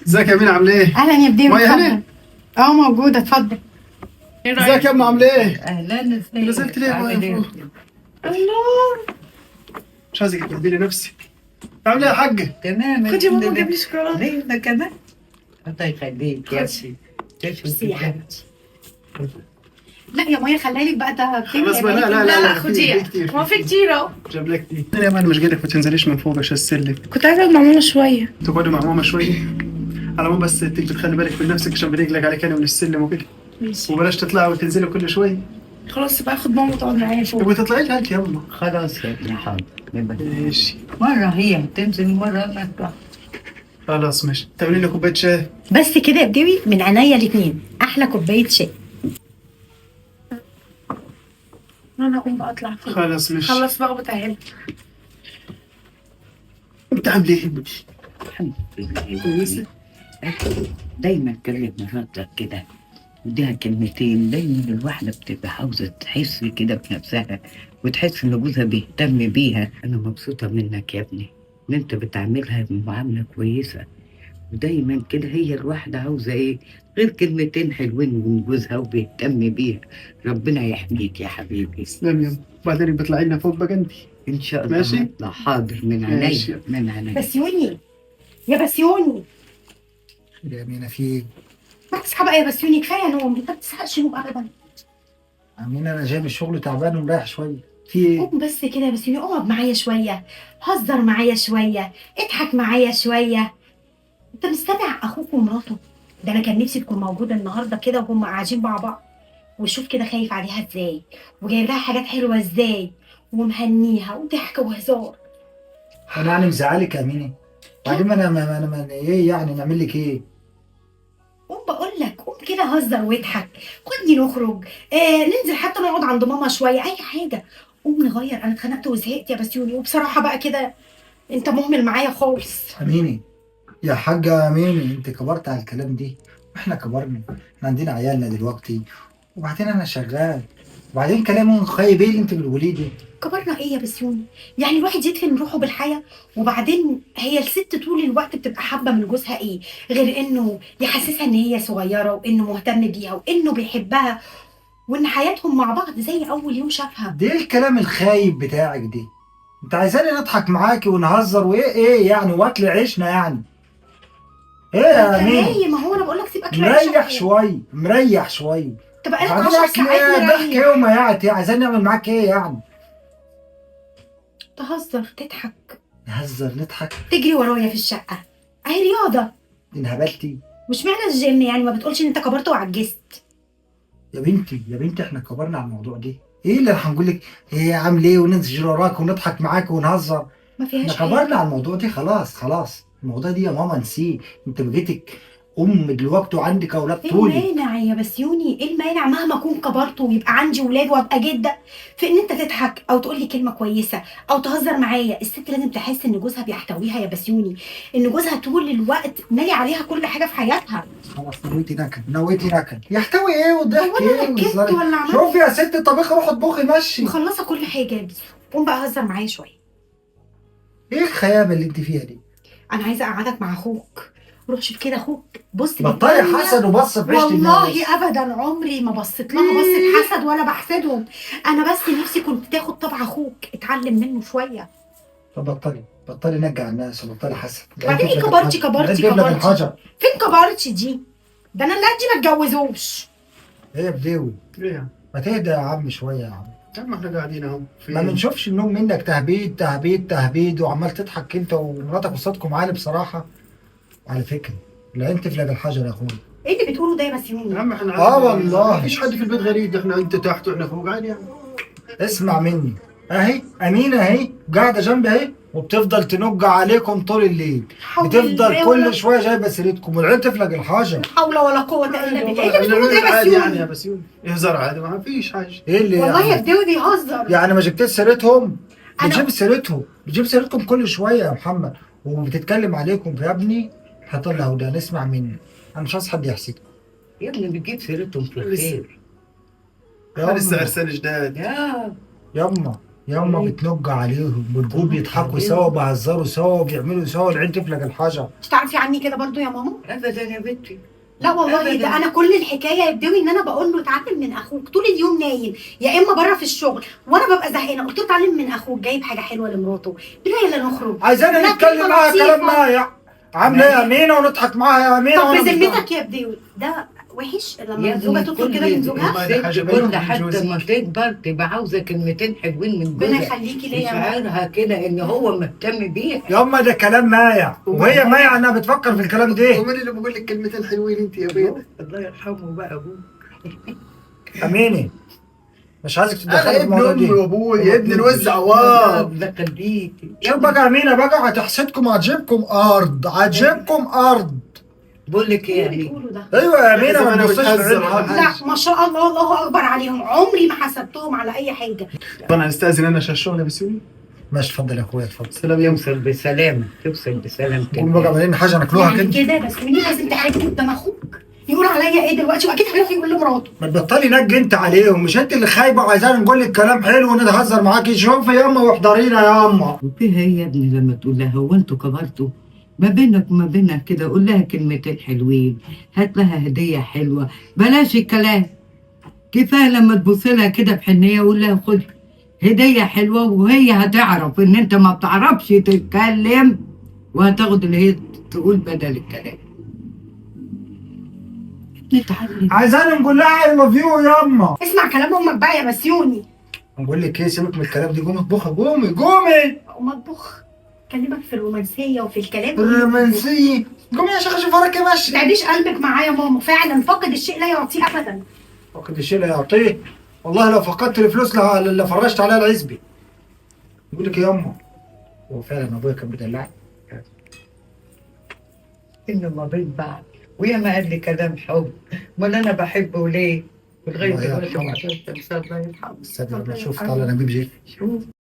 ازيك يا امين عامله ايه؟ اهلا يا بدير، مية هنا؟ اتفضل. اه موجوده، اتفضل. ازيك يا ام عامله ايه؟ اهلا، ازيك؟ نزلت ليه عامل يا ايه؟ فوق؟ الله مش عايزك تبهدلي نفسي. عامله ايه يا حاجه؟ تمام. خدي الحمد ماما لله. جاب لي شوكولاته. ليه ده كمان؟ الله يخليك يا خدي. ابني. بصي يا حبيبتي. لا يا ماما خليها لك بقى، ده خلاص بقى، لا لا في خديها. كتير ما في كتير اهو. جاب لك كتير يا مان، مش قادرك ما تنزليش من فوق عشان السلم. كنت عايزه اقعد مع ماما شويه. تقعدي مع ماما شويه على العموم، بس تبقي تخلي بالك من نفسك عشان بيقلق عليك انا من السلم وكده. ماشي وبلاش تطلعي وتنزلي كل شويه. خلاص بقى، خد ماما تقعد معايا فوق. تبغي تطلعي انت يا امه. خلاص يا ابني، حاضر. ماشي مرة هي هتنزل، مرة انا اطلع. خلاص ماشي. تعملي لي كوبايه شاي. بس كده يا بدوي، من عينيا الاتنين، احلى كوبايه شاي. انا اقوم بقى اطلع فوق. خلاص ماشي. خلص بقى وبتعالى. انت عامله ايه يا ابني؟ الحمد لله. كويسه. دايما كلمة مراتك كده، وديها كلمتين. دايما الواحدة بتبقى عاوزة تحس كده بنفسها، وتحس ان جوزها بيهتم بيها. انا مبسوطة منك يا ابني، ان انت بتعاملها معاملة كويسة. ودايما كده هي الواحدة عاوزة ايه غير كلمتين حلوين من جوزها وبيهتم بيها. ربنا يحميك يا حبيبي. تسلم يا أم. وبعدين بيطلعي لنا فوق بقى انت. ان شاء الله. ماشي. هطلع. حاضر، من ماشي. عينيا من عينيا. بسيوني يا بسيوني، يا أمينة في إيه؟ ما تصحى بقى يا بسيوني، كفايه نوم. انت ما بتزهقش نوم ابدا. أمينة أنا جاي من الشغل تعبان ومريح شوية. في إيه؟ قوم بس كده يا بسيوني، اقعد معايا شويه، هزر معايا شويه، اضحك معايا شويه. انت مستمع اخوك ومراته؟ ده انا كان نفسي تكون موجوده النهارده كده وهم قاعدين مع بعض، وشوف كده خايف عليها ازاي، وجايب لها حاجات حلوه ازاي، ومهنيها وضحك وهزار. أنا يعني مزعلك يا أمينة؟ وبعدين ما إيه يعني نعمل لك إيه؟ قوم بقول لك، قوم كده هزر واضحك، خدني نخرج، ننزل حتى نقعد عند ماما شويه، اي حاجه. قوم نغير، انا اتخنقت وزهقت يا بسيوني، وبصراحه بقى كده انت مهمل معايا خالص. أمينة يا حاجة أمينة، أنت كبرت على الكلام دي، وإحنا كبرنا، إحنا عندنا عيالنا دلوقتي، وبعدين أنا شغال، وبعدين كلام خايب إيه اللي أنت بتقوليه ده؟ كبرنا ايه يا بسيوني؟ يعني الواحد يدفن روحه بالحياه، وبعدين هي الست طول الوقت بتبقى حابه من جوزها ايه غير انه يحسسها ان هي صغيره، وانه مهتم بيها، وانه بيحبها، وان حياتهم مع بعض زي اول يوم شافها. ده إيه الكلام الخايب بتاعك ده؟ أنت عايزاني نضحك معاكي ونهزر وإيه يعني وأكل عيشنا يعني؟ إيه يا أمينة؟ ما هو انا بقول لك سيبك مريح شويه مريح شويه. طب بقالك بعدين 10 أكل ساعات ضحك مريح. ايه وميعت ايه؟ عايزين نعمل معاك ايه يعني؟ تهزر، تضحك، نهزر نضحك؟ تجري ورايا في الشقه، اهي رياضه. انهبلتي؟ مش معنى الجيم يعني ما بتقولش ان انت كبرت وعجزت. يا بنتي احنا كبرنا على الموضوع ده. ايه اللي هنقول لك ايه عامل ايه وننزل وراك ونضحك معاك ونهزر؟ ما احنا فيهاش كبرنا حاجه. على الموضوع ده، خلاص الموضوع ده يا ماما نسيه. انت بقيتك ام دلوقتي وعندك اولاد ايه طولي. المانع يا بسيوني؟ ايه المانع مهما اكون كبرت ويبقى عندي ولاد وابقى جده في ان انت تضحك او تقول لي كلمه كويسه او تهزر معايا؟ الست لازم تحس ان جوزها بيحتويها يا بسيوني، ان جوزها طول الوقت مالي عليها كل حاجه في حياتها. خلاص نويتي نكد يحتوي ايه والضحك هو انا ايه نكدت والهزار إيه؟ ولا عملت؟ شوفي يا ست الطبيخه روحي اطبخي مشي. مخلصه كل حاجه يا بسيوني، قوم بقى هزر معايا شويه. ايه الخيابه اللي انت فيها دي؟ انا عايزه اقعدك مع اخوك، روح شوف كده اخوك، بص بطلي للدنيا. حسد وبص في عيشة الناس. والله ابدا عمري ما بصيت لها بصة حسد ولا بحسدهم. انا بس نفسي كنت تاخد طبع اخوك، اتعلم منه شويه. طب بطلي نجع الناس وبطلي حسد. وبعدين ايه كبرتي الحجر. فين كبرتي دي؟ ده انا اللي ما اتجوزوش. ايه يا بديوي؟ ايه يا عم؟ ما تهدى يا عم شويه يا عم. يا عم احنا قاعدين اهو. ما بنشوفش النوم منك، تهبيد وعمال تضحك انت ومراتك وصوتكم عالي بصراحه. على فكره لا انت في لاد الحجر يا اخويا. ايه اللي بتقوله ده يا يا مسيوني؟ عم احنا والله ما فيش حد في البيت غريب، احنا انت تحت واحنا فوق عادي يعني. اسمع مني، اهي امينه اهي قاعده جنبي اهي وبتفضل تنج عليكم طول الليل. حول بتفضل الله كل ولا- شويه جايبه سيرتكم والعيال تفلق الحجر. لا حول ولا قوه الا بالله. ايه اللي والله بتقوله ده يا عادي يعني يا مسيوني؟ بسيوني، يهزر عادي ما فيش حاجه. ايه اللي والله يا يعني؟ بدوي بيهزر. يعني ما جبتش سيرتهم؟ أنا- بتجيب سيرتكم كل شويه يا محمد، وبتتكلم عليكم يا ابني. هطلع وده نسمع مني، انا مش عايز حد يحسدكم. يا ابني بتجيب سيرتهم في لسه. الخير. احنا لسه يما عرسان جداد. يا يما ياما بتنج عليهم بتقول بيضحكوا سوا بيهزروا سوا وبيعملوا سوا العين تفلق الحجر. مش تعرفي عني كده برضو يا ماما؟ ابدا يا بنتي. لا والله أبداً. ده انا كل الحكايه يا بدوي ان انا بقول له اتعلم من اخوك، طول اليوم نايم يا اما بره في الشغل وانا ببقى زهقانه، قلت له اتعلم من اخوك، جايب حاجه حلوه لمراته، بلا نخرج عايزانا لا نتكلم كلمة معاها لطيفة. كلام مايع. عامله ايه يا امينه ونضحك معاها يا امينه طب وأنا مش بذمتك يا بدوي ده وحش لما الزوجه تطلب كده من زوجها؟ كل حتى ما تكبر تبقى عاوزه كلمتين حلوين من ربنا جوزها، يخليكي ليا يا ماما. يشعرها كده ان هو مهتم بيها. ياما ده كلام مايع وهي مايع انها بتفكر في الكلام ده. ومين اللي بقول لك كلمتين حلوين انت يا بيضة؟ الله يرحمه بقى ابوه. امينه مش عايزك انا تدخلي في ابن الموضوع امي ده. وابوي يا ابن الوز عوام. ده خليكي. شوف بقى يا امينه بقى هتحسدكم هتجيبكم ارض هتجيبكم ارض. بقول لك ايه ايه يا اللي امين، بتقوله ده؟ ايوه يا امينه لازم ما أنا تبصيش بتهزر بعينها. معاها. لا ما شاء الله الله اكبر عليهم، عمري ما حسبتهم على اي حاجه. طب انا هستاذن انا عشان الشغل بسوي. ماشي اتفضل يا اخويا اتفضل. سلام يا توصل بسلامه توصل بسلامه. قوم بقى عاملين حاجه ناكلوها يعني كده. كده بس مني لازم تحرجني قدام اخوك، يقول عليا ايه دلوقتي واكيد هيروح يقول لمراته. ما تبطلي نج انت عليهم، مش انت اللي خايبه وعايزانا نقول لك كلام حلو ونتهزر معاكي. شوفي ياما واحضرينا ياما. وفيها ايه يا ابني لما تقول لها هو انتوا كبرتوا؟ ما بينك وما بينها كده قول لها كلمتين حلوين، هات لها هديه حلوه، بلاش الكلام. كفايه لما تبص لها كده بحنيه وقول لها خد هديه حلوه، وهي هتعرف ان انت ما بتعرفش تتكلم، وهتاخد اللي هي تقول بدل الكلام. نتعلم. عايزانا نقول لها اي لاف يو ياما. اسمع كلام امك بقى يا بسيوني. بقول لك ايه سيبك من الكلام دي، قومي اطبخي قومي قومي. اقوم اطبخ؟ كلمك في الرومانسيه وفي الكلام الرومانسيه قومي يا شيخه شوف وراك يا ما ماشي. تعبيش قلبك معايا يا ماما، فعلا فاقد الشيء لا يعطيه ابدا. فقد الشيء لا يعطيه. والله لو فقدت الفلوس فرشت عليها العزبه. بقول لك يا ياما هو فعلا ابويا كان بيدلعني. انه ما بين بعض ويا ما قال لي كلام حب، امال انا بحبه ليه؟ ولغايه الله دلوقتي يرحمه. ما قدرت انسى. الله يرحمه. استنى لما اشوف طالع نجيب جيب. شوف